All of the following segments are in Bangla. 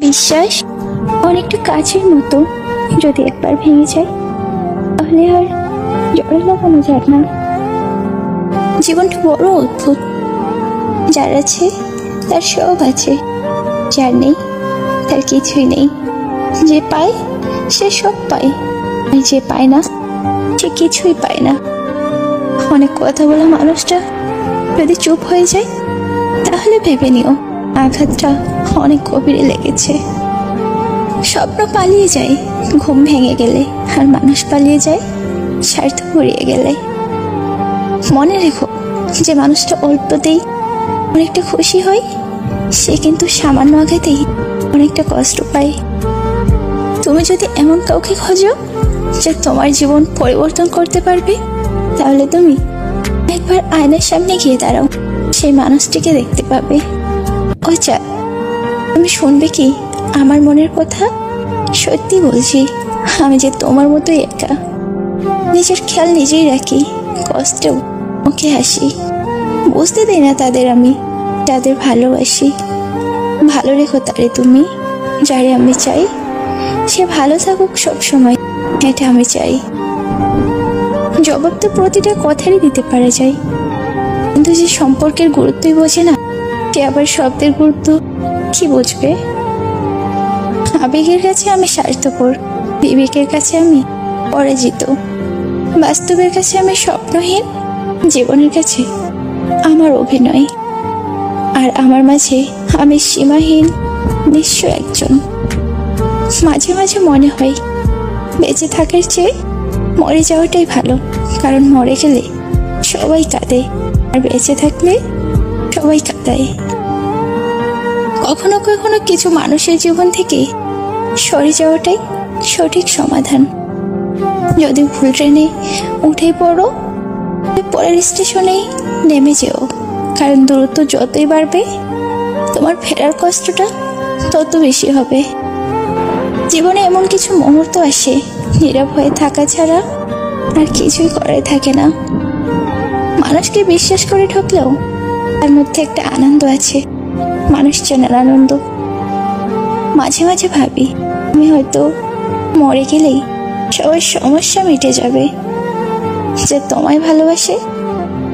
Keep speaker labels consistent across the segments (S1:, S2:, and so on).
S1: বিশ্বাস অনেকটা কাছের মতো, যদি একবার ভেঙে যায় তাহলে আর জোড়া লাগানো যায় না। জীবনটা বড় অদ্ভুত, যার আছে তার সব আছে, যার নেই তার কিছুই নেই। যে পায় সে সব পায়, আর যে পায় না সে কিছুই পায় না। অনেক কথা বলা মানুষটা যদি চুপ হয়ে যায় তাহলে ভেবে নিও আঘাতটা অনেক গভীরে লেগেছে। স্বপ্ন পালিয়ে যায় ঘুম ভেঙে গেলে, আর মানুষ পালিয়ে যায় স্বার্থ ফুরিয়ে গেলে। মনে রেখো, যে মানুষটা অল্পতেই অনেকটা খুশি হয় সে কিন্তু সামান্য আঘাতেই অনেকটা কষ্ট পায়। তুমি যদি এমন কাউকে খোঁজো যে তোমার জীবন পরিবর্তন করতে পারবে, তাহলে তুমি একবার আয়নার সামনে গিয়ে দাঁড়াও, সেই মানুষটিকে দেখতে পাবে। ও চা, তুমি শুনবে কি আমার মনের কথা? সত্যি বলছি, আমি যে তোমার মতোই একা। নিজের খেয়াল নিজেই রাখি, কষ্টেও মুখে হাসি। বুঝতে দেই না তাদের আমি যাদের ভালোবাসি। ভালো রেখো তারে তুমি, যারে আমি চাই সে ভালো থাকুক সবসময়, এটা আমি চাই। জবাব তো প্রতিটা কথারই দিতে পারা যায়, কিন্তু যে সম্পর্কের গুরুত্বই বোঝে না সে আবার শব্দের গুরুত্ব কি বুঝবে? আবেগের কাছে আমি স্বার্থপর, বিবেকের কাছে আমি পরাজিত, বাস্তবের কাছে আমি স্বপ্নহীন, জীবনের কাছে আমার অভিনয়, আর আমার মাঝে আমি সীমাহীন নিঃস্ব একজন। মাঝে মাঝে মনে হয় বেঁচে থাকার চেয়ে মরে যাওয়াটাই ভালো, কারণ মরে গেলে সবাই কাঁদে, আর বেঁচে থাকলে সবাই কাঁদায়। কখনো কখনো কিছু মানুষের জীবন থেকে সরে যাওয়াটাই সঠিক সমাধান। যদি ভুল ট্রেনে উঠে পড়ো, পরের স্টেশনেই নেমে যেও, কারণ দূরত্ব যতই বাড়বে তোমার ফেরার কষ্টটা তত বেশি হবে। জীবনে এমন কিছু মুহূর্ত আসে নীরব হয়ে থাকা ছাড়া আর কিছুই করার থাকে না। মানুষকে বিশ্বাস করে ঠকলেও তার মধ্যে একটা আনন্দ আছে, মানুষ চেনার আনন্দ। মাঝে মাঝে ভাবি আমি হয়তো মরে গেলেই সবার সমস্যা মিটে যাবে। যে তোমায় ভালোবাসে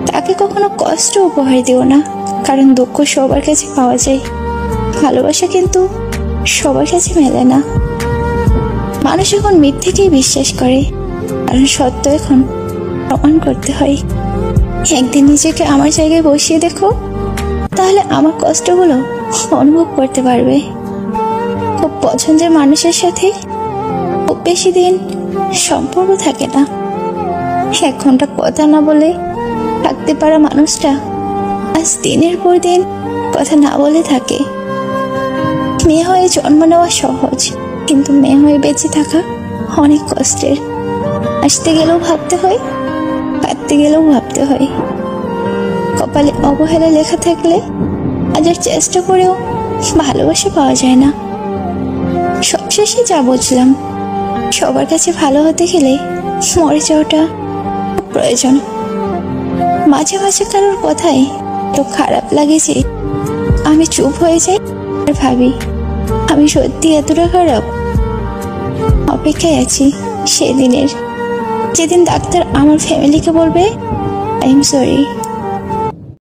S1: তাকে কখনো কষ্ট উপহার দিও না, কারণ দুঃখ সবার কাছে পাওয়া যায়, ভালোবাসা কিন্তু সবার কাছে মেলে না। মানুষ এখন মিথ্যেকেই বিশ্বাস করে, কারণ সত্য এখন প্রমাণ করতে হয়। একদিন নিজেকে আমার জায়গায় বসিয়ে দেখো, তাহলে আমার কষ্টগুলো অনুভব করতে পারবে। খুব পছন্দের মানুষের সাথে খুব বেশি দিন সম্পর্ক থাকে না। 1 ঘন্টা কথা না বলে থাকতে পারা মানুষটা আজ দিনের পর দিন কথা না বলে থাকে। মেয়ে হয়ে জন্ম নেওয়া সহজ, কিন্তু মেয়ে হয়ে বেঁচে থাকা অনেক কষ্টের। আসতে গেলেও ভাবতে হয়, কাঁদতে গেলেও ভাবতে হয়। কপালে অবহেলা লেখা থাকলে হাজার চেষ্টা করেও ভালোবাসা পাওয়া যায় না। সবশেষে যা বুঝলাম, সবার কাছে ভালো হতে গেলে মরে যাওয়াটা প্রয়োজন। মাঝে মাঝে কারোর কথায় তো খারাপ লাগে যে আমি চুপ হয়ে যাই আর ভাবি আমি সত্যি এতটা খারাপ। অপেক্ষায় আছি সেদিনের, যেদিন ডাক্তার আমার ফ্যামিলিকে বলবে আই এম সরি।